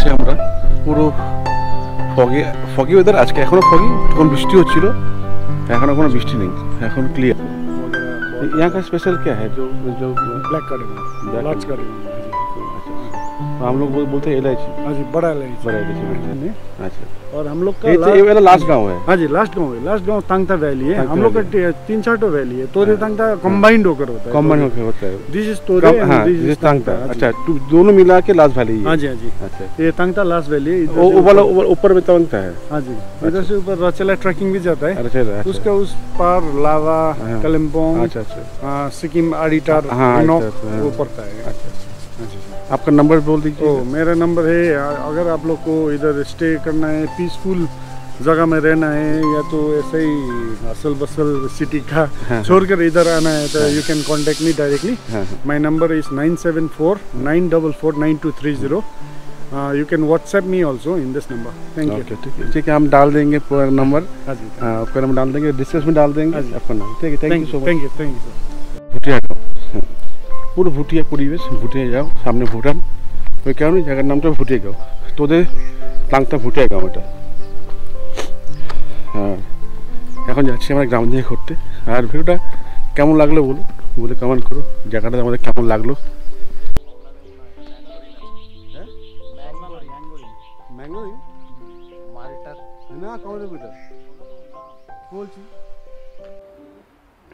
আছি আমরা পুরো ফগি ওয়েদার। আজকে এখনো ফগি, তখন বৃষ্টি হচ্ছিল, এখনো কোনো বৃষ্টি নেই, এখন क्लियर। यहाँ का स्पेशल क्या है जो जो ब्लैक कार्डेमम, लार्ज कार्डेमम। तो हम लोग बोलते हैं इलायची। हाँ जी, बड़ा इलायची। बड़ा इलायची। अच्छा, और हम लोग का ये वाला लास्ट गांव है। हाँ जी, लास्ट गांव तांगता वैली है। हम लोग का 3-4 वैली है। तोरे तांगता कंबाइंड होकर होता है। कंबाइंड होकर होता है। दिस इज तोरे एंड दिस इज तांगता। अच्छा, दोनों मिला के लास्ट वैली है। हाँ जी, हाँ जी। अच्छा, ये तांगता लास्ट वैली है। वो वाला ऊपर में तांगता है। हाँ जी, इधर से ऊपर रचेला ट्रैकिंग भी जाता है। अच्छा, उसका उस पार लावा, कालिम्पोंग, सिक्किम, आडिटार, वो पड़ता है। आपका नंबर बोल दीजिए। मेरा नंबर है, अगर आप लोग को इधर स्टे करना है, पीसफुल जगह में रहना है, या तो ऐसे ही असल बसल सिटी का छोड़कर इधर आना है, तो you can contact me directly. My number is 9749223230। You can WhatsApp me also in this number. Thank you. ठीक है, हम डाल देंगे पूरा नंबर। आपका नंबर डाल देंगे, डिस्क्रिप्शन में डाल देंगे आपका नाम। ठीक है, thank you so much. Thank you sir. Bhutia গাঁও, পুরো ভুটিয়া পরিবেশ। ভুটিয়া যাও, সামনে ভুটান, ওই কারণে জায়গার নামটা ভুটিয়া গাঁও। তোদের তাংতা ভুটিয়া গাঁও এটা। হ্যাঁ, এখন যাচ্ছি আমরা গ্রাম দিকে ঘুরতে। আর ভিডিওটা কেমন লাগলো বলে কমেন্ট করো, জায়গাটা আমাদের কেমন লাগলো।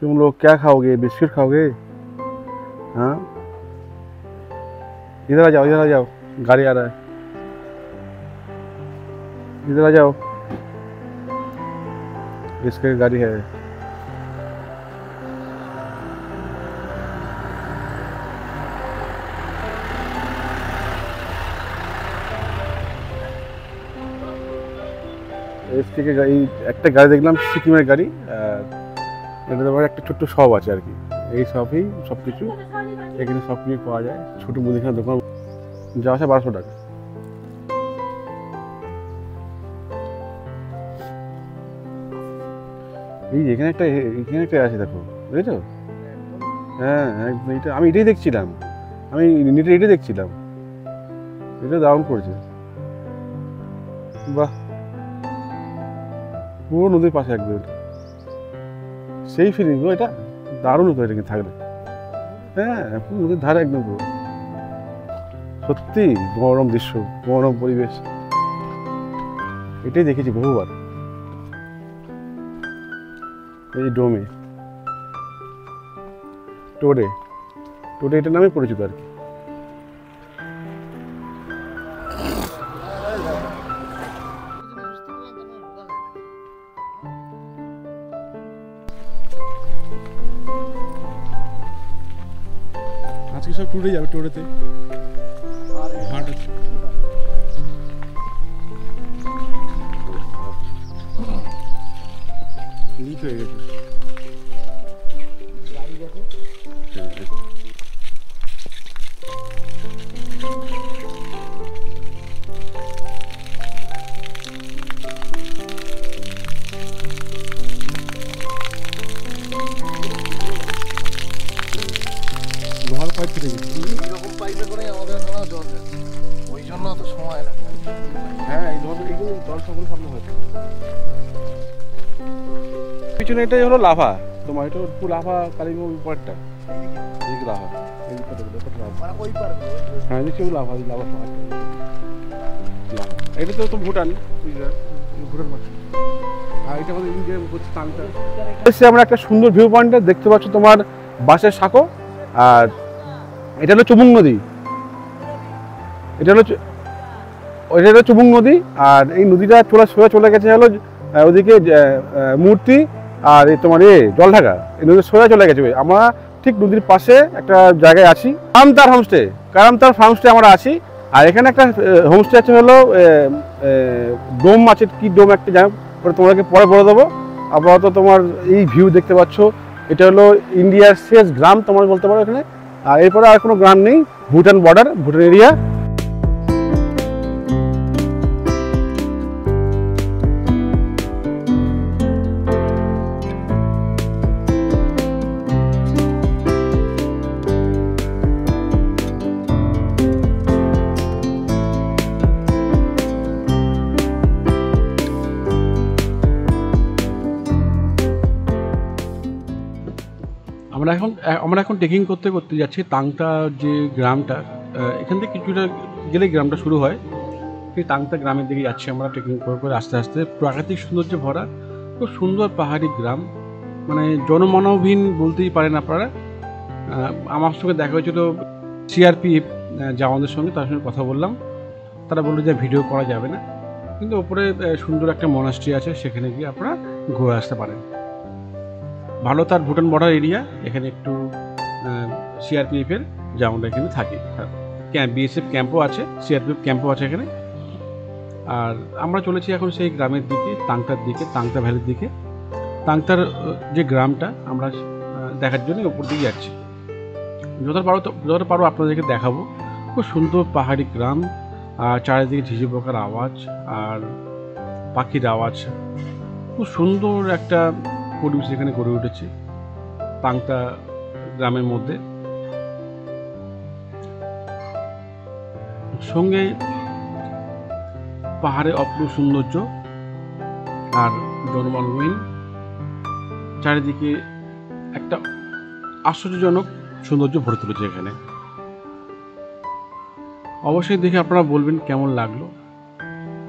तुम लोग क्या खाओगे? बिस्किट खाओगे? हाँ, इधर आ जाओ, गाड़ी आ रहा है, इधर आ जाओ, इसकी गाड़ी है। इसके একটা গাড়ি দেখলাম, সিকিমের গাড়ি। এটা তোমার একটা ছোট্ট শপ আছে আর কি, এই শপেই সব কিছু, এখানে সব কিছু পাওয়া যায়। ছোটো মুদিখানা দোকান, যা আছে 1200 টাকা। এই এখানে একটা আছে, দেখো, বুঝেছো? হ্যাঁ, এটা আমি এটাই দেখছিলাম, এটা দারুণ করেছে। বাহ, পুরো নদীর পাশে একদম সেই ফিলিং গো, এটা দারুণ হতো এটা থাকলে। হ্যাঁ, নদীর ধারে একদম পুরো, সত্যি মনোরম দৃশ্য, মনোরম পরিবেশ। এটাই দেখেছি বহুবার এই ডোমে, টোরে এটার নামে পরিচিত আর কি। আজকে সব টুরে যাবে, টোরেতে হাট আছে। লিক হয়ে গেছে। লোহার পাইপ ফেটে গেছে। এরকম পাইপে করে আমাদের এখানে জল যাচ্ছে, ওই জন্য অত সময় লাগে। হ্যাঁ, এই ধরনের এগুলো জল সকল সামনে হয়েছে। পিছনে এটাই হলো লাভা, তোমার এটা পুরো লাভা কালিম্পং পাহাড়টা, এই লাভা, মানে ওই পার, হ্যাঁ দেখছি লাভা, এটা তো ভুটান, মাছ। আর এটা আমাদের ইন্ডিয়া হচ্ছে তাংতা। আমরা একটা সুন্দর ভিউ পয়েন্টে দেখতে পাচ্ছ, তোমার বাঁশের সাঁকো, আর এটা হলো চুবুং নদী, এটা হলো চুবুং নদী। আর এই নদীটা চলে গেছে হলো ওদিকে মূর্তি, আর এই তোমার জলঢাকা, এই নদী সোজা চলে গেছে। আমরা ঠিক নদীর পাশে একটা জায়গায় আছি, কারামতার ফার্মস্টে আমরা আছি। আর এখানে একটা হোমস্টে আছে হলো ডোম আছে, কি ডোম একটা জায়গা, ওটা তোমাকে পরে বলে দেবো। আপাতত তোমার এই ভিউ দেখতে পাচ্ছ, এটা হলো ইন্ডিয়ার শেষ গ্রাম তোমার বলতে পারো এখানে। আর এরপরে আর কোনো গ্রাম নেই, ভুটান বর্ডার, ভুটান এরিয়া। আমরা এখন ট্রেকিং করতে করতে যাচ্ছি তাংতা যে গ্রামটা, এখান থেকে কিছুটা গেলে গ্রামটা শুরু হয়। সেই তাংতা গ্রামের দিকে যাচ্ছি আমরা ট্রেকিং করে আস্তে আস্তে। প্রাকৃতিক সৌন্দর্যে ভরা খুব সুন্দর পাহাড়ি গ্রাম, মানে জনমানবহীন বলতেই পারেন আপনারা। আমার সঙ্গে দেখা হয়েছিল সিআরপিএফ জওয়ানদের সঙ্গে, তার সঙ্গে কথা বললাম। তারা বললো যে ভিডিও করা যাবে না, কিন্তু ওপরে সুন্দর একটা মনাস্ট্রি আছে, সেখানে গিয়ে আপনারা ঘুরে আসতে পারেন। ভালো তার ভুটান বর্ডার এরিয়া, এখানে একটু সিআরপিএফের জওয়ানরা এখানে থাকে, বিএসএফ ক্যাম্পও আছে, সিআরপিএফ ক্যাম্পও আছে এখানে। আর আমরা চলেছি এখন সেই গ্রামের দিকে, তাংতার দিকে, তাংতা ভ্যালির দিকে। তাংতার যে গ্রামটা আমরা দেখার জন্য ওপর দিকে যাচ্ছি। যতটা পারো আপনাদেরকে দেখাবো। খুব সুন্দর পাহাড়ি গ্রাম, আর চারিদিকে ঝিঝি পোকার আওয়াজ আর পাখির আওয়াজ। খুব সুন্দর একটা পরিবেশ এখানে গড়ে উঠেছে তাংতা গ্রামের মধ্যে। সঙ্গে পাহাড়ে অপরূপ সৌন্দর্য আর জনমানবহীন, চারিদিকে একটা আশ্চর্যজনক সৌন্দর্য ভরে তুলেছে এখানে। অবশ্যই দেখে আপনারা বলবেন কেমন লাগলো,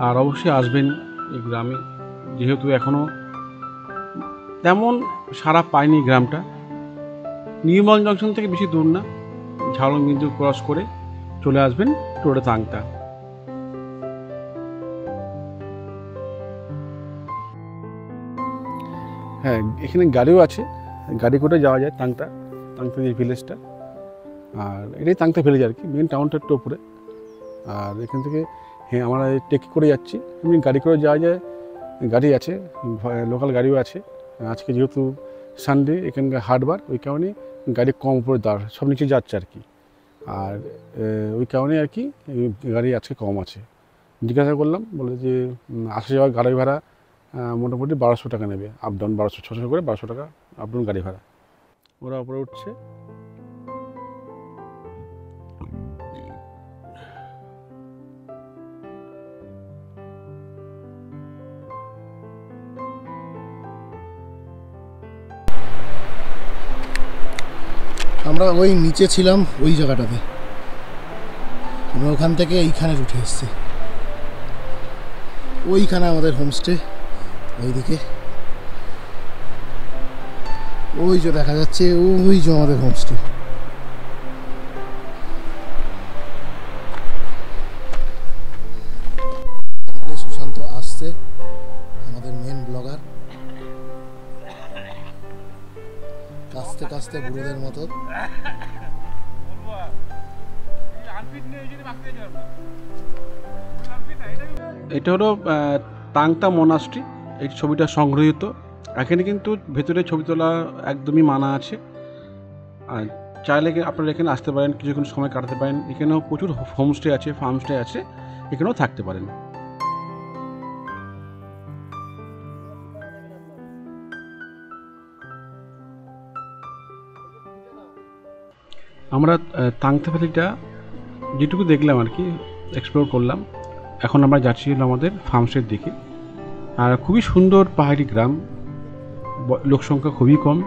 আর অবশ্যই আসবেন এই গ্রামে, যেহেতু এখনো তেমন সারা পায়নি গ্রামটা। নিউমল জংশন থেকে বেশি দূর না, ঝালং বিন্দু ক্রস করে চলে আসবেন টোরে তাংতা। হ্যাঁ, এখানে গাড়িও আছে, গাড়ি করে যাওয়া যায় তাংতা যে ভিলেজটা। আর এটাই তাংতা ভিলেজ আর কি, মেন টাউনটা একটু উপরে। আর এখান থেকে হ্যাঁ আমরা টেক করে যাচ্ছি, এমনি গাড়ি করে যাওয়া যায়, গাড়ি আছে, লোকাল গাড়িও আছে। আজকে যেহেতু সানডে, এখানকার হাটবার, ওই কারণে গাড়ি কম উপরে দাঁড়, সব নিচে যাচ্ছে আর কি। আর ওই কারণে আর কি গাড়ি আজকে কম আছে। জিজ্ঞাসা করলাম, বলে যে আসা যাওয়ার গাড়ি ভাড়া মোটামুটি 1200 টাকা নেবে, আপ ডাউন 1200-600 করে 1200 টাকা আপ ডাউন গাড়ি ভাড়া। ওরা উপরে উঠছে। আমরা ওই নিচে ছিলাম ওই জায়গাটাতে, আমরা ওখান থেকে এইখানে উঠে এসেছি। ওইখানে আমাদের হোমস্টে, ওইদিকে ওই যে দেখা যাচ্ছে, ওই যে আমাদের হোমস্টে। সুশান্ত আসছে, আমাদের মেন ব্লগার, কাস্তে কাস্তে বুড়োদের মতো। এটা হলো তাংতা মনাস্ট্রি, এই ছবিটা সংগৃহীত। এখানে কিন্তু ভেতরে ছবি তোলা একদমই মানা আছে। আর চাইলে আপনারা এখানে আসতে পারেন, কিছুক্ষণ সময় কাটাতে পারেন। এখানেও প্রচুর হোমস্টে আছে, ফার্মস্টে আছে, এখানেও থাকতে পারেন। আমরা তাংতা ভ্যালিটা যেটুকু দেখলাম আর কি, এক্সপ্লোর করলাম। এখন আমরা যাচ্ছি হলো আমাদের ফার্মস্টের দিকে। আর খুবই সুন্দর পাহাড়ি গ্রাম, লোকসংখ্যা খুবই কম।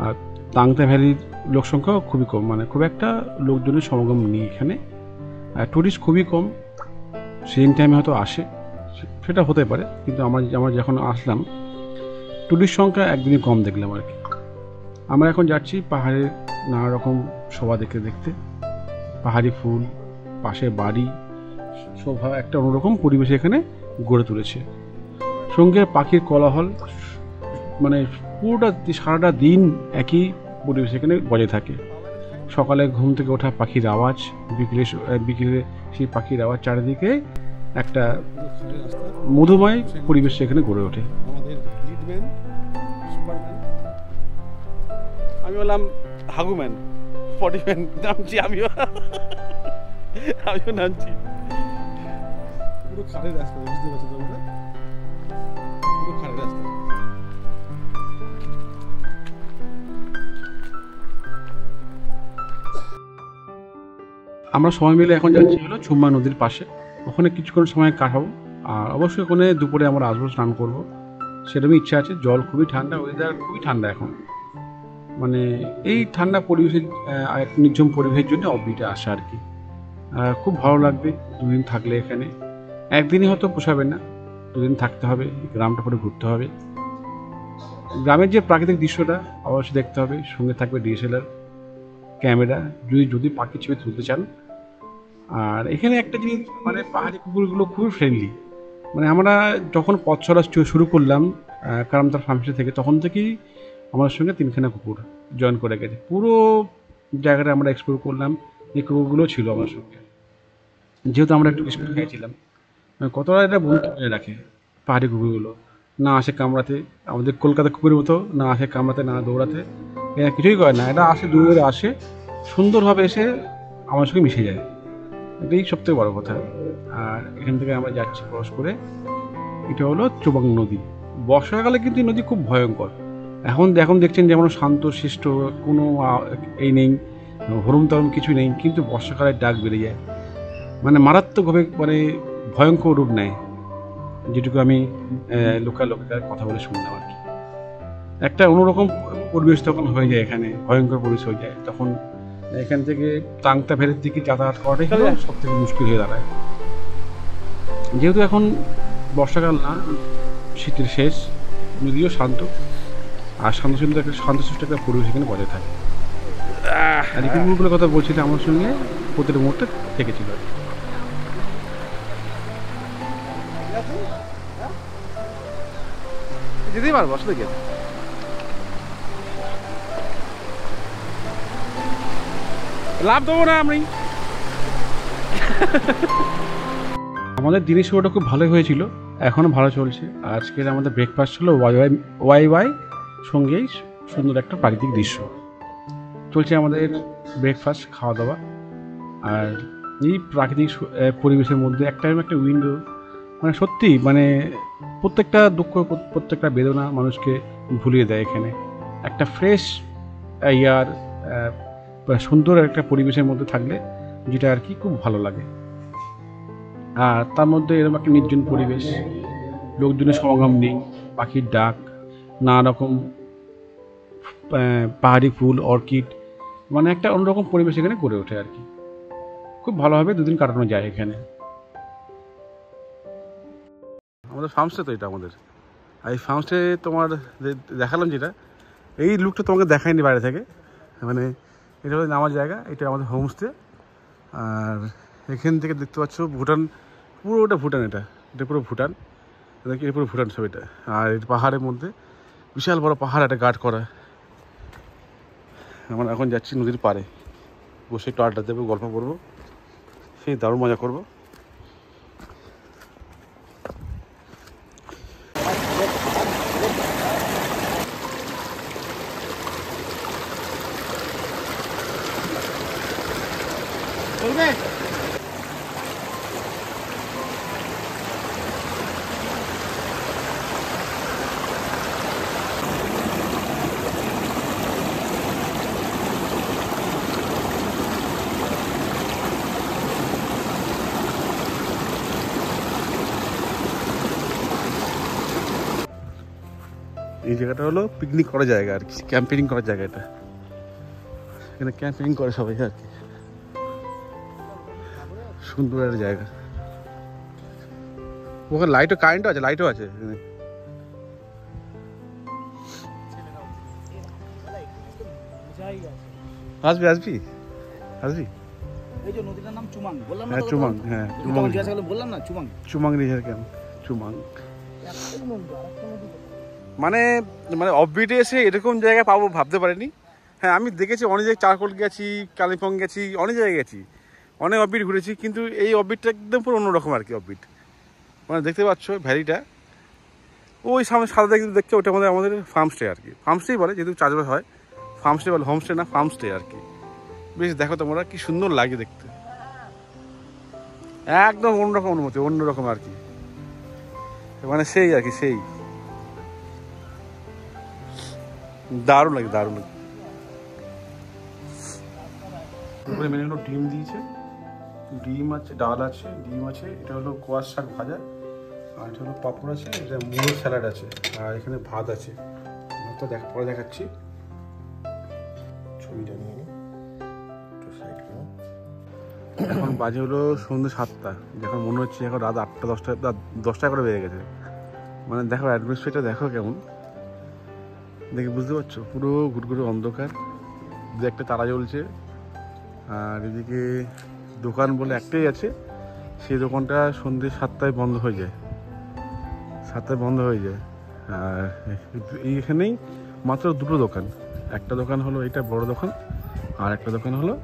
আর তাংতা ভ্যালির লোকসংখ্যাও খুবই কম, মানে খুব একটা লোকজনের সমাগম নেই এখানে। টুরিস্ট খুবই কম, সিজন টাইমে হয়তো আসে, সেটা হতে পারে, কিন্তু আমরা যখন আসলাম টুরিস্ট সংখ্যা একদমই কম দেখলাম আর কি। আমরা এখন যাচ্ছি পাহাড়ের নানা রকম শোভা দেখতে, পাহাড়ি ফুল, পাশে বাড়ি, শোভা, একটা অন্যরকম পরিবেশ এখানে গড়ে তুলেছে। সঙ্গে পাখির কোলাহল, মানে পুরোটা সারাটা দিন একই পরিবেশ এখানে বজায় থাকে। সকালে ঘুম থেকে ওঠা পাখির আওয়াজ, বিকেলে সেই পাখির আওয়াজ, চারিদিকে একটা মধুময় পরিবেশ এখানে গড়ে ওঠে। আমাদের লিডম্যান, সুপারম্যান, আমি বললাম হাগুম্যান, 40 ম্যান নামছি, আমিও নামছি। পুরো খাড়ের রাস্তা, বুঝতে পারছো তোমরা, পুরো খাড়ের রাস্তা। আমরা সবাই মিলে এখন যাচ্ছি হলো ছুম্মা নদীর পাশে, ওখানে কিছুক্ষণ সময় কাটাবো। আর অবশ্যই ওখানে দুপুরে আমরা আসবো, স্নান করবো, সেরকমই ইচ্ছা আছে। জল খুবই ঠান্ডা, ওয়েদার খুবই ঠান্ডা এখন, মানে এই ঠান্ডা পরিবেশের এক নির্জন পরিবেশের জন্য অফবিটে আসা আর কি। খুব ভালো লাগবে 2 দিন থাকলে এখানে। একদিনই হয়তো পোষাবে না, 2 দিন থাকতে হবে, গ্রামটা পরে ঘুরতে হবে। গ্রামের যে প্রাকৃতিক দৃশ্যটা অবশ্যই দেখতে হবে, সঙ্গে থাকবে DSLR ক্যামেরা যদি পাখি ছবি তুলতে চান। আর এখানে একটা জিনিস মানে পাহাড়ি কুকুরগুলো খুবই ফ্রেন্ডলি। মানে আমরা যখন পথ চলা শুরু করলাম কারামতার ফার্মস্টে থেকে, তখন থেকেই আমাদের সঙ্গে 3খানা কুকুর জয়েন করে গেছে। পুরো জায়গাটা আমরা এক্সপ্লোর করলাম, এই কুকুরগুলো ছিল আমার সঙ্গে। যেহেতু আমরা একটু বিস্কুট খেয়েছিলাম, কতটা এটা বন্ধু করে রাখে পাহাড়ি কুকুরগুলো। না আসে কামড়াতে, আমাদের কলকাতা কুকুরের মতো না আসে কামড়াতে, না দৌড়াতে, এরা কিছুই করে না। এটা আসে দূরে আসে, সুন্দরভাবে এসে আমার সঙ্গে মিশে যায়। এটাই সবথেকে বড় কথা। আর এখান থেকে আমরা যাচ্ছি ক্রস করে, এটা হলো চুবাং নদী। বর্ষাকালে কিন্তু নদী খুব ভয়ঙ্কর। এখন দেখছেন যেমন শান্ত শিষ্ট, কোনো এই নেই, হরম তরম কিছু নেই, কিন্তু বর্ষাকালে ডাক বেড়ে যায়, মানে মারাত্মকভাবে মানে ভয়ঙ্কর রূপ নেয়, যেটুকু আমি লোকাল কথা বলে শুনলাম আর কি। একটা অন্যরকম পরিবেশ তখন হয়ে যায় এখানে, ভয়ঙ্কর পরিবেশ হয়ে যায় তখন। এখান থেকে তাংতা ভ্যালির দিকে যাতায়াত করাটাই সব থেকে মুশকিল হয়ে দাঁড়ায়। যেহেতু এখন বর্ষাকাল না, শীতের শেষ, নদীও শান্ত, আর শান্তশিষ্ট একটা পরিবেশ এখানে বজায় থাকে। আর এই কুকুরগুলোর কথা বলছিলাম আমার সঙ্গে প্রতিটা মুহূর্তে থেকেছিল। যেতেই পারবো, আসলে গেলে লাভ দেবো না আমি। আমাদের দিনের শুরুটা খুব ভালো হয়েছিল, এখনও ভালো চলছে। আজকের আমাদের ব্রেকফাস্ট ছিল ওয়াই সঙ্গেই সুন্দর একটা প্রাকৃতিক দৃশ্য চলছে আমাদের ব্রেকফাস্ট, খাওয়া দাওয়া। আর এই প্রাকৃতিক পরিবেশের মধ্যে একটা উইন্ডো, মানে সত্যি মানে প্রত্যেকটা দুঃখ, প্রত্যেকটা বেদনা মানুষকে ভুলিয়ে দেয়। এখানে একটা ফ্রেশ এয়ার, সুন্দর একটা পরিবেশের মধ্যে থাকলে, যেটা আর কি খুব ভালো লাগে। আর তার মধ্যে এরকম একটা নির্জন পরিবেশ, লোকজনের সমাগম নেই, পাখির ডাক, নানা রকম পাহাড়ি ফুল, অর্কিড, মানে একটা অন্যরকম পরিবেশ এখানে গড়ে ওঠে আর কি। খুব ভালোভাবে 2 দিন কাটানো যায় এখানে। আমাদের ফার্মস্টে তো এটা আমাদের, আর এই ফার্মস্টে তোমার দেখালাম যেটা, এই লুকটা তোমাকে দেখায়নি বাইরে থেকে। মানে এটা হলো নামার জায়গা, এটা আমাদের হোমস্টে। আর এখান থেকে দেখতে পাচ্ছ ভুটান, পুরো ওটা ভুটান, এটা পুরো ভুটান, এটা পুরো ভুটান সব এটা। আর এই পাহাড়ের মধ্যে বিশাল বড় পাহাড়, একটা গার্ড করা। আমরা এখন যাচ্ছি নদীর পাড়ে, বসে একটু আড্ডা দেবো, গল্প করবো, সেই দারুণ মজা করবো। এই জায়গাটা হলো পিকনিক করার জায়গা আর কি, ক্যাম্পেনিং করার জায়গা। এটা এখানে ক্যাম্পেনিং করে সবাই আর কি, সুন্দর একটা জায়গা। ওখানে লাইটও, কারেন্টও আছে, লাইটও আছে। আসবি আসবি আসবি। এই যে নদীটার নাম চুমাং, বললাম না? হ্যাঁ চুমাং, হ্যাঁ চুমাং, বললাম না চুমাং, চুমাং রিজার্ভ ক্যাম্প, চুমাং। মানে মানে অফবিটে এসে এরকম জায়গা পাবো ভাবতে পারিনি। হ্যাঁ আমি দেখেছি অনেক জায়গায়, চারকোল গেছি, কালিম্পং গেছি, অনেক জায়গায় গেছি, অনেক অফবিট ঘুরেছি, কিন্তু এই অফবিটটা একদম পুরো অন্যরকম আর কি। অফবিট মানে দেখতে পাচ্ছ ভ্যালিটা, ওই সামনে সাদা দেখছো, ওটা আমাদের ফার্মস্টে আর কি। ফার্মস্টেই বলে, যেহেতু চাষবাস হয়, ফার্মস্টে বলে, হোমস্টে না, ফার্মস্টে আর কি। বেশ দেখো তোমরা কি সুন্দর লাগে দেখতে, একদম অন্যরকম অনুমতি, অন্যরকম আর কি। মানে সেই আর কি, সেই দারুণ লাগে, দারুণ লাগে। দুপুরে মেনু হলো ডিম দিয়েছে, ডিম আছে, ডাল আছে, ডিম আছে, এটা হলো কোয়াশ শাক ভাজা, আর এটা হলো পাঁপড় আছে, এটা মুড়ো স্যালাড আছে, আর এখানে ভাত আছে। ভাতটা পরে দেখাচ্ছি। ছবিটা নিয়ে নিই একটু সাইড করো। এখন বাজে হলো সন্ধ্যে 7টা, যখন মনে হচ্ছে এখন রাত 8টা 10টা করে বেড়ে গেছে। মানে দেখো অ্যাটমসফিয়ারটা দেখো কেমন, দেখে বুঝতে পারছো পুরো ঘুটঘুটে অন্ধকার, দু একটা তারা জ্বলছে। আর এদিকে দোকান বলে একটাই আছে, সেই দোকানটা সন্ধ্যে 7টায় বন্ধ হয়ে যায়, 7টায় বন্ধ হয়ে যায়। আর এইখানেই মাত্র দুটো দোকান, একটা দোকান হলো এটা বড় দোকান, আর একটা দোকান হলো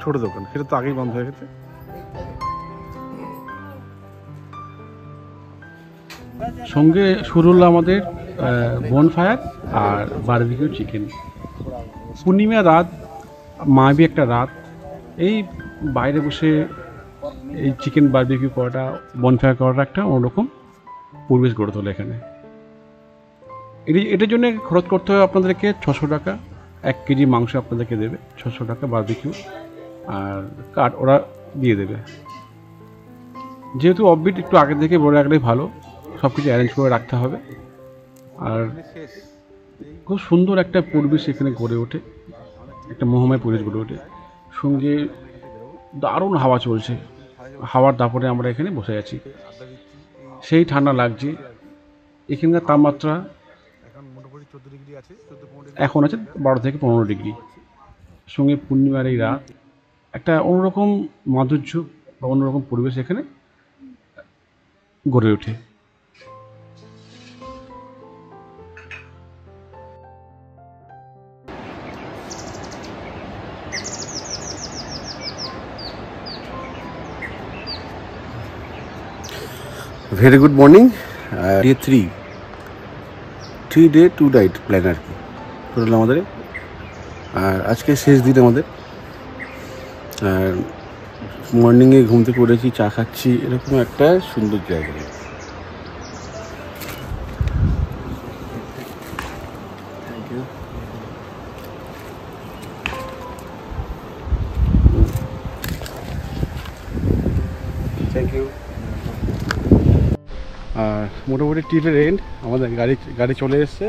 ছোট দোকান, সেটা তো আগেই বন্ধ হয়ে গেছে। সঙ্গে শুরু হলো আমাদের বনফায়ার আর বারবিকিউ চিকেন। পূর্ণিমা রাত, মায়াবী একটা রাত, এই বাইরে বসে এই চিকেন বারবিকিউ করাটা, বনফায়ার করাটা একটা অন্যরকম পরিবেশ গড়ে তোলে এখানে। এটার জন্য খরচ করতে হবে আপনাদেরকে 600 টাকা, 1 কেজি মাংস আপনাদেরকে দেবে 600 টাকা বারবিকিউ, আর কাঠ ওরা দিয়ে দেবে। যেহেতু অফবিট একটু আগে থেকে বলে রাখলেই ভালো, সব কিছু অ্যারেঞ্জ করে রাখতে হবে। আর খুব সুন্দর একটা পরিবেশ এখানে গড়ে ওঠে, একটা মোহময় পরিবেশ গড়ে ওঠে। সঙ্গে দারুণ হাওয়া চলছে, হাওয়ার দাপটে আমরা এখানে বসে আছি, সেই ঠান্ডা লাগছে। এখানকার তাপমাত্রা এখন আছে 12 থেকে 15 ডিগ্রি। সঙ্গে পূর্ণিমার এই রাত, একটা অন্যরকম মাধুর্য বা অন্যরকম পরিবেশ এখানে গড়ে ওঠে। Very good morning. Day 3 day 2 night plan আর কি টোটাল আমাদের। আর আজকে শেষ দিন আমাদের। আর মর্নিংয়ে ঘুম থেকে উঠেছি, চা খাচ্ছি, এরকম একটা সুন্দর জায়গা। Thank you. Thank you. আর মোটামুটি ট্রিপের এন্ড, আমাদের গাড়ি চলে এসছে।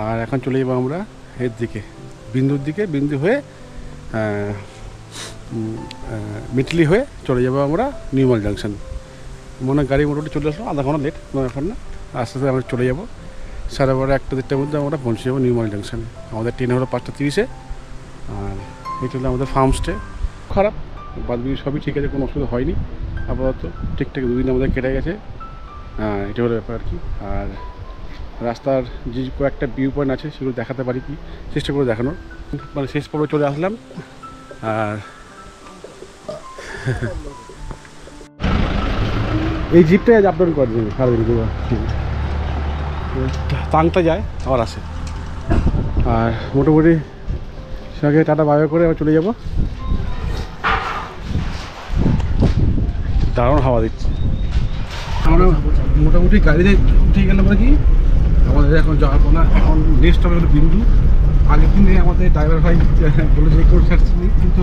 আর এখন চলে যাবো আমরা এর দিকে, বিন্দুর দিকে। বিন্দু হয়ে মিটলি হয়ে চলে যাবো আমরা নিউমাল জাংশন। মনে হয় গাড়ি মোটামুটি চলে আসলো, আধা ঘন্টা লেট, এখন না, আস্তে আস্তে আমরা চলে যাবো। 12:30 1-1:30টার মধ্যে আমরা পৌঁছে যাবো নিউমাল জাংশনে। আমাদের ট্রেন হলো 5:30-এ। আর এটা হলো আমাদের ফার্ম স্টে। খারাপ বাদ বাকি সবই ঠিক আছে, কোনো অসুবিধা হয়নি আপাতত, ঠিকঠাক 2 দিন আমাদের কেটে গেছে। এটা হলো ব্যাপার আর কি। আর রাস্তার যে কয়েকটা ভিউ পয়েন্ট আছে সেগুলো দেখাতে পারি, কি চেষ্টা করে দেখানোর। মানে শেষ পর্বে চলে আসলাম। আর এই জিপটাই আজ আপডাউন করে দিবি সারাদিন, টাংটা যায় আবার আসে। আর মোটামুটি সঙ্গে টাটা বায়ো করে আবার চলে যাব। দারুণ হাওয়া দিচ্ছে। আমরা মোটামুটি গাড়িতে উঠে গেলাম আর কি। আমাদের এখন যাওয়ার পর না, এখন নেক্সট হবে হলো বিন্দু। আগের দিনে আমাদের ড্রাইভার ভাই বলেছে করে ছাড়ছি, কিন্তু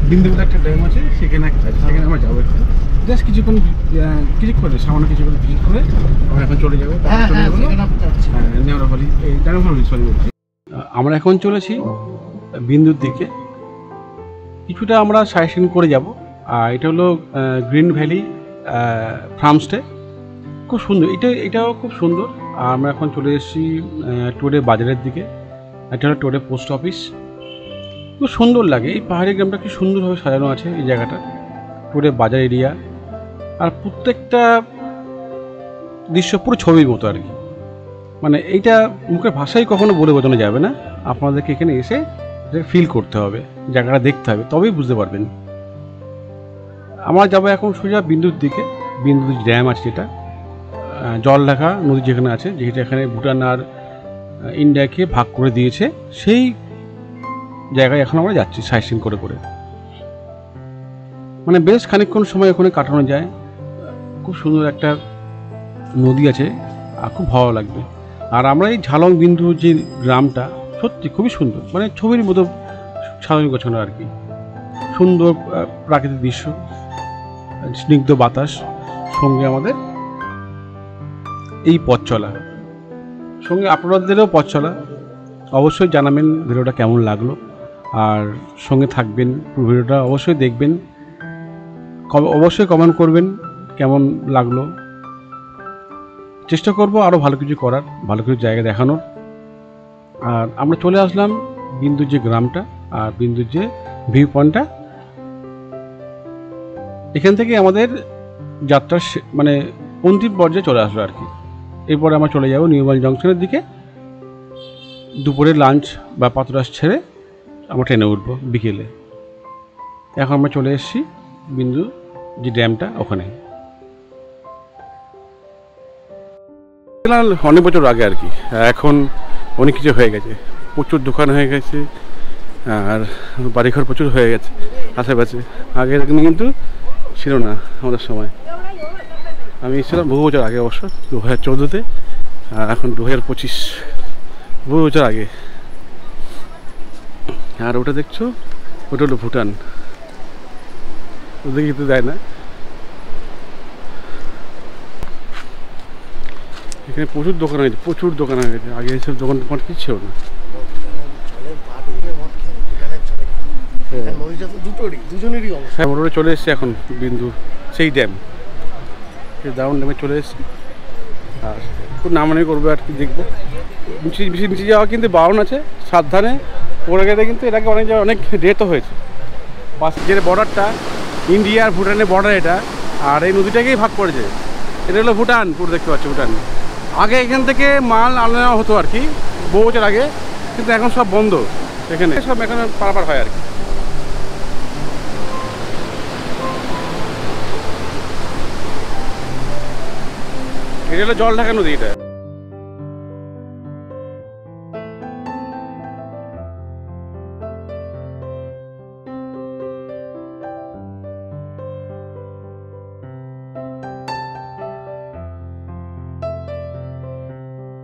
বিন্দু বলে একটা ড্যাম আছে, সেখানে আমরা যাবো একটু, জাস্ট কিছুক্ষণ সামান্য কিছুক্ষণ ভিজিট করে আমরা এখন চলে যাবো। নেওয়ারাবাড়ি, এই ডানাফালি সরি বলছি। আমরা এখন চলেছি বিন্দুর দিকে, কিছুটা আমরা সাইট করে যাব। আর এটা হলো গ্রিন ভ্যালি ফার্ম স্টে, খুব সুন্দর। এটাও খুব সুন্দর। আর আমরা এখন চলে এসেছি টোরে বাজারের দিকে। এটা হলো টোরে পোস্ট অফিস, খুব সুন্দর লাগে। এই পাহাড়ি গ্রামটা কি সুন্দরভাবে সাজানো আছে এই জায়গাটা, টোরে বাজার এরিয়া। আর প্রত্যেকটা দৃশ্য পুরো ছবির মতো আর কি। মানে এইটা মুখের ভাষায় কখনো বলে বোঝানো যাবে না, আপনাদেরকে এখানে এসে ফিল করতে হবে, জায়গাটা দেখতে হবে, তবেই বুঝতে পারবেন। আমরা যাবো এখন সোজা বিন্দুর দিকে। বিন্দু ড্যাম আছে, যেটা জলঢাকা নদী যেখানে আছে, যেটা এখানে ভুটান আর ইন্ডিয়াকে ভাগ করে দিয়েছে, সেই জায়গায় এখন আমরা যাচ্ছি সাইট সিন করে করে। মানে বেশ খানিকক্ষণ সময় ওখানে কাটানো যায়। খুব সুন্দর একটা নদী আছে, আর খুব ভালো লাগবে। আর আমরা এই ঝালং বিন্দু যে গ্রামটা, সত্যি খুবই সুন্দর, মানে ছবির মতো সাজানো গোছানো আর কি। সুন্দর প্রাকৃতিক দৃশ্য, স্নিগ্ধ বাতাস, সঙ্গে আমাদের এই পথ চলা, সঙ্গে আপনাদেরও পথ চলা, অবশ্যই জানাবেন ভিডিওটা কেমন লাগলো, আর সঙ্গে থাকবেন, পুরো ভিডিওটা অবশ্যই দেখবেন, অবশ্যই কমেন্ট করবেন কেমন লাগলো। চেষ্টা করব আরও ভালো কিছু করার, ভালো কিছু জায়গা দেখানোর। আর আমরা চলে আসলাম বিন্দুর যে গ্রামটা আর বিন্দুর যে ভিউ পয়েন্টটা, এখান থেকে আমাদের যাত্রার মানে অন্তিম পর্যায়ে চলে আসলো আর কি। এরপরে আমরা চলে যাব নিউমাল জংশনের দিকে। দুপুরে লাঞ্চ বা পাতরাস ছেড়ে আমরা ট্রেনে উঠবো বিকেলে। এখন আমরা চলে এসেছি বিন্দু যে ড্যামটা ওখানে, অনেক বছর আগে আর কি। এখন অনেক কিছু হয়ে গেছে, প্রচুর দোকান হয়ে গেছে আর বাড়িঘর প্রচুর হয়ে গেছে আশেপাশে। আগে এরকম কিন্তু ছিল না আমাদের সময়। আমি এসেছিলাম বহু বছর আগে, অবশ্য 2014-তে, আর এখন 2025, বহু বছর আগে। আর ওটা দেখছো, ওটা হলো ভুটান। ওদিকে কিন্তু দেয় না। এখানে প্রচুর দোকান হয়েছে, প্রচুর দোকান হয়ে গেছে। আগে এইসব দোকান টোকান কিছু ছিল না। হ্যাঁ, মোটামুটি চলে এসেছি এখন বিন্দু সেই ড্যাম, সেই দারুণ ড্যামে চলে এসেছি। আর একটু নামানি করবো আর কি, দেখবো। বেশি নিচে যাওয়া কিন্তু বারণ আছে, সাবধানে পড়ে গেলে কিন্তু এর আগে অনেক জায়গায় অনেক ডেথও হয়েছে। পাশের বর্ডারটা ইন্ডিয়া আর ভুটানের বর্ডার এটা, আর এই নদীটাকেই ভাগ করেছে। এটা হলো ভুটান, পুরো দেখতে পাচ্ছি ভুটান। আগে এখান থেকে মাল আনা হতো আর কি, বহু বছর আগে, কিন্তু এখন সব বন্ধ। এখানে সব এখানে পারাপার হয় আর কি। এটা হলো জল ঢাকা নদী। এটা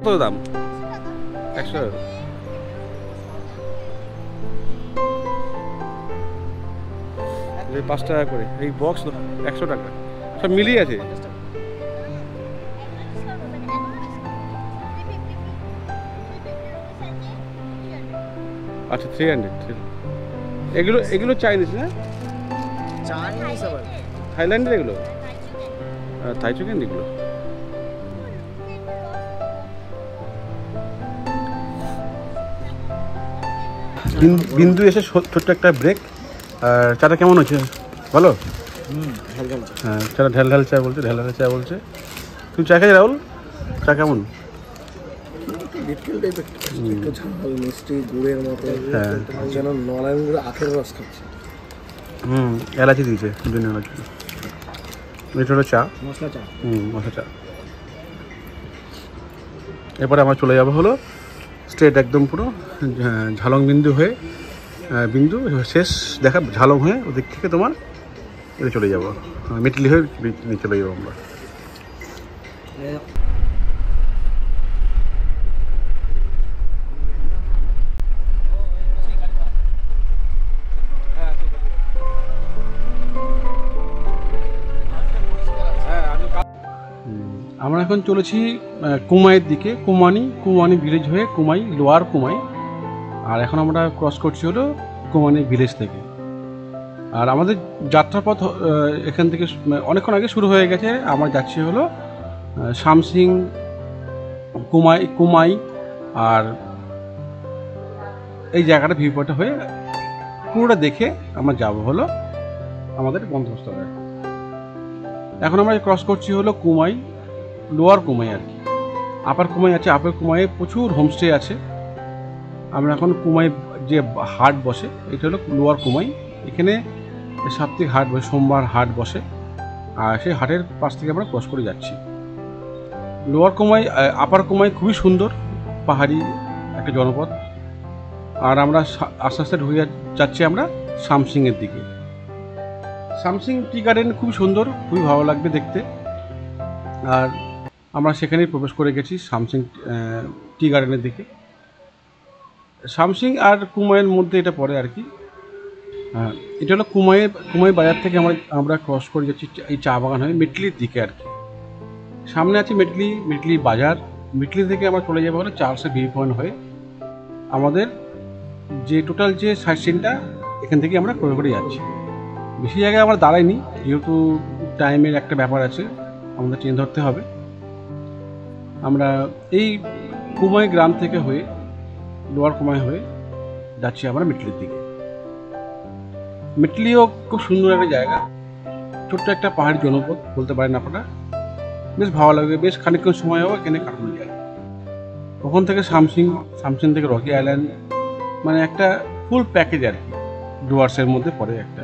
কত দাম? 100। এই 5 টাকা করে এই বক্স, 100 টাকা সব মিলিয়ে আছে। আচ্ছা 300। এগুলো চাইনিজ না? থাইল্যান্ডের এগুলো, থাই চিকেন এগুলো। বিন্দু এসে ছোট্ট একটা ব্রেক। আর চাটা কেমন হচ্ছে বলো? হ্যাঁ, চাটা ঢাল ঢাল চা বলছে, ঢাল ঢাল চা বলছে। তুমি চা খাই রাহুল? চা কেমন? এলাচি দিয়েছে, এটা হলো চা, মশলা চা। এরপরে আমরা চলে যাবো হলো স্ট্রেট একদম পুরো ঝালং বিন্দু হয়ে, বিন্দু শেষ দেখা ঝালং হয়ে ওদিক থেকে তোমার এটা চলে যাবো মেটলি হয়ে চলে যাবো আমরা। আমরা এখন চলেছি কুমাইয়ের দিকে, কুমানি ভিলেজ হয়ে কুমাই, লোয়ার কুমাই। আর এখন আমরা ক্রস করছি হলো কুমানি ভিলেজ থেকে। আর আমাদের যাত্রাপথ এখান থেকে অনেকক্ষণ আগে শুরু হয়ে গেছে। আমরা যাচ্ছি হলো শামসিং, কুমাই আর এই জায়গাটা ভিউ পয়েন্টটা হয়ে পুরোটা দেখে আমরা যাব হলো আমাদের গন্তব্যস্থলে। এখন আমরা ক্রস করছি হলো কুমাই, লোয়ার কুমাই আর কি। আপার কুমাই আছে, আপার কুমাইয়ে প্রচুর হোমস্টে আছে। আমরা এখন কুমাই যে হাট বসে, এটা হলো লোয়ার কুমাই। এখানে সাপ্তাহিক হাট বসে, সোমবার হাট বসে। আর সেই হাটের পাশ থেকে আমরা ক্রস করে যাচ্ছি। লোয়ার কুমাই, আপার কুমাই খুবই সুন্দর পাহাড়ি একটা জনপদ। আর আমরা আস্তে আস্তে ঢুকে যাচ্ছি আমরা শামসিংয়ের দিকে। শামসিং টি গার্ডেন খুবই সুন্দর, খুবই ভালো লাগবে দেখতে। আর আমরা সেখানেই প্রবেশ করে গেছি শামসিং টি গার্ডেনের দিকে। শামসিং আর কুমাইয়ের মধ্যে এটা পড়ে আর কি। এটা হলো কুমাই বাজার থেকে আমরা ক্রস করে যাচ্ছি এই চা বাগান হয়ে মেটলির দিকে আর কি। সামনে আছে মেটলি বাজার। মেটলি থেকে আমরা চলে যাবো হলো চার্লসের ভিউ পয়েন্ট হয়ে আমাদের যে টোটাল যে সাইট সিনটা এখান থেকে আমরা করে করে যাচ্ছি। বেশি জায়গায় আমরা দাঁড়াইনি, যেহেতু টাইমের একটা ব্যাপার আছে, আমাদের ট্রেন ধরতে হবে। আমরা এই কুমাই গ্রাম থেকে হয়ে, লোয়ার কুমাই হয়ে যাচ্ছি আমরা মেটলির দিকে। মেটলিও খুব সুন্দর একটা জায়গা, ছোট্ট একটা পাহাড়ি জনপদ বলতে পারেন আপনারা। বেশ ভালো লাগে, বেশ খানিকক্ষণ সময়ও এখানে কাটানো যায়। ওখান থেকে সামসিং থেকে রকি আইল্যান্ড, মানে একটা ফুল প্যাকেজ আর কি, ডুয়ার্সের মধ্যে পড়ে একটা।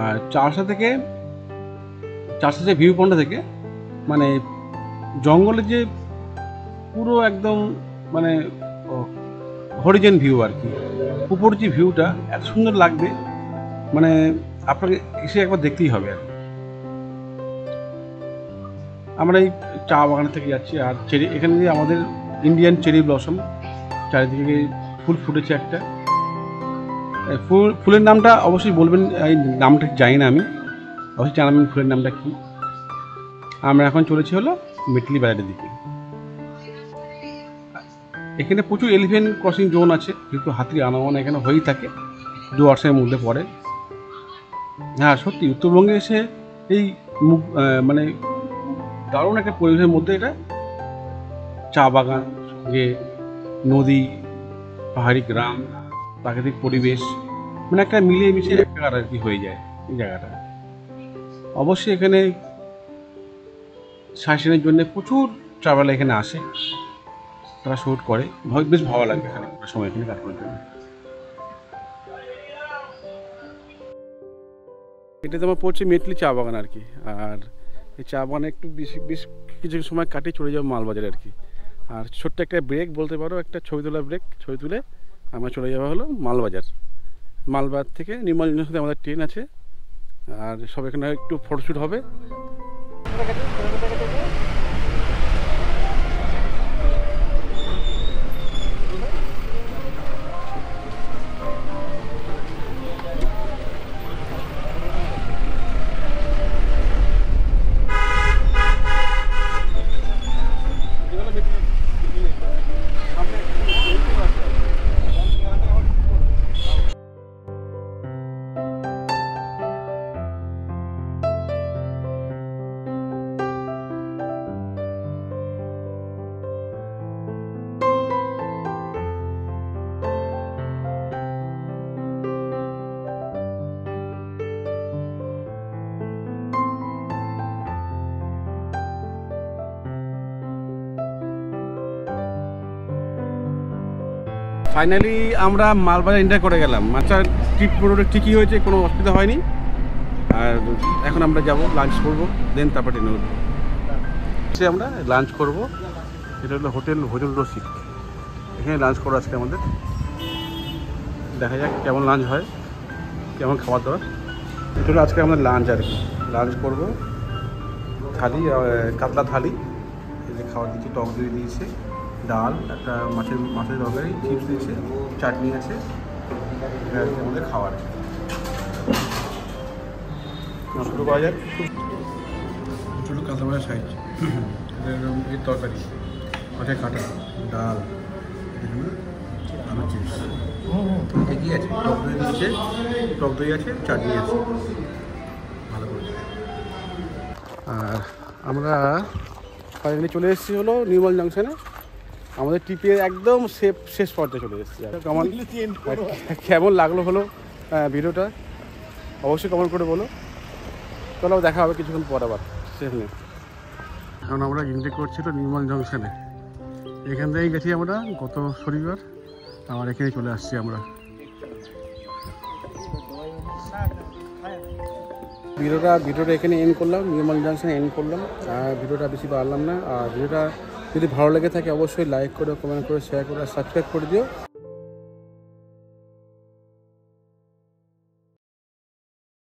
আর চারশা যে ভিউ পয়েন্টটা থেকে, মানে জঙ্গলের যে পুরো একদম মানে হরিজেন ভিউ আর কি, উপর যে ভিউটা এত সুন্দর লাগবে, মানে আপনাকে এসে একবার দেখতেই হবে আর কি। আমরা এই চা বাগান থেকে যাচ্ছি, আর এখানে যে আমাদের ইন্ডিয়ান চেরি ব্লসম, চারিদিকে ফুল ফুটেছে একটা। ফুলের নামটা অবশ্যই বলবেন, এই নামটা জানি না আমি, অবশ্যই জানাবেন ফুলের নামটা কি। আমরা এখন চলেছি হলো মেটলি বেড়াটের দিকে। এখানে প্রচুর এলিফ্যান্ট ক্রসিং জোন আছে, কিন্তু হাতির আনাগোনা এখানে হয়েই থাকে, ডুয়ার্সের মধ্যে পড়ে। হ্যাঁ সত্যি, উত্তরবঙ্গে এসে এই মানে দারুণ একটা পরিবেশের মধ্যে, এটা চা বাগান, সঙ্গে নদী, পাহাড়ি গ্রাম, প্রাকৃতিক পরিবেশ, মানে একটা মিলিয়ে মিশিয়ে একটা আর কি হয়ে যায় এই জায়গাটা। অবশ্যই এখানে সাইটের জন্য প্রচুর ট্রাভেলার এখানে আসে, তারা শ্যুট করে, বেশ ভালো লাগে এখানে সময় এখানে কাটানোর জন্য। এটা তোমার পড়ছে মেটলি চা বাগান আর কি। আর এই চা বাগানে একটু বেশ কিছু সময় কাটিয়ে চলে যাবো মালবাজারে আর কি। আর ছোট্ট একটা ব্রেক বলতে পারো, একটা ছবি তোলা ব্রেক, ছবি তুলে আমরা চলে যাওয়া হলো মালবাজার। মালবাজার থেকে নির্মল জংশনের সাথে আমাদের ট্রেন আছে, আর সব এখানে একটু ফটোশ্যুট হবে। ফাইনালি আমরা মালবাজার এন্টার করে গেলাম। আচ্ছা, ট্রিপ পুরোটা ঠিকই হয়েছে, কোনো অসুবিধা হয়নি। আর এখন আমরা যাব লাঞ্চ করবো, দেন তারপর ট্রেনে উঠবো। সে আমরা লাঞ্চ করব, এটা হলো হোটেল ভোজন রসিক, এখানে লাঞ্চ করবো আজকে আমাদের। দেখা যাক কেমন লাঞ্চ হয়, কেমন খাবার দাবার। এটা হলো আজকে আমাদের লাঞ্চ আর কি। লাঞ্চ করবো থালি, কাতলা থালি, এই যে খাবার দিচ্ছে, টক দই দিয়েছে, ডাল, একটা মাছের তরকারি, চিপস দিয়েছে, চাটনি আছে, আমাদের খাবার। শুরু করা যাক। ছোটো কাঁচা মাছের সাইজ, এর তরকারি, মাছের কাটা, ডাল, আলু চিপস, ঠিকই আছে। টক দই দিয়েছে, টক দই আছে, চাটনি আছে, ভালো করেছে। আর আমরা ফাইনালি চলে এসেছি হলো নির্মল জংশনে। আমাদের ট্রিপের একদম শেষ পর্যায়ে চলে এসেছি। কেমন লাগলো হলো ভিডিওটা অবশ্যই কমেন্ট করে বলো। চলো দেখা হবে কিছুক্ষণ পর আবার সেখানে। এখন আমরা এন্ট্রি করছি তো নির্মল জংশনে। এখান থেকেই গেছি আমরা গত শনিবার, আবার এখানে চলে আসছি আমরা। ভিডিওটা এখানে এন্ড করলাম, নির্মল জংশনে এন্ড করলাম। আর ভিডিওটা বেশি বাড়লাম না। আর ভিডিওটা যদি ভালো লেগে থাকে অবশ্যই লাইক করে, কমেন্ট করে, শেয়ার করে, সাবস্ক্রাইব করে দিও।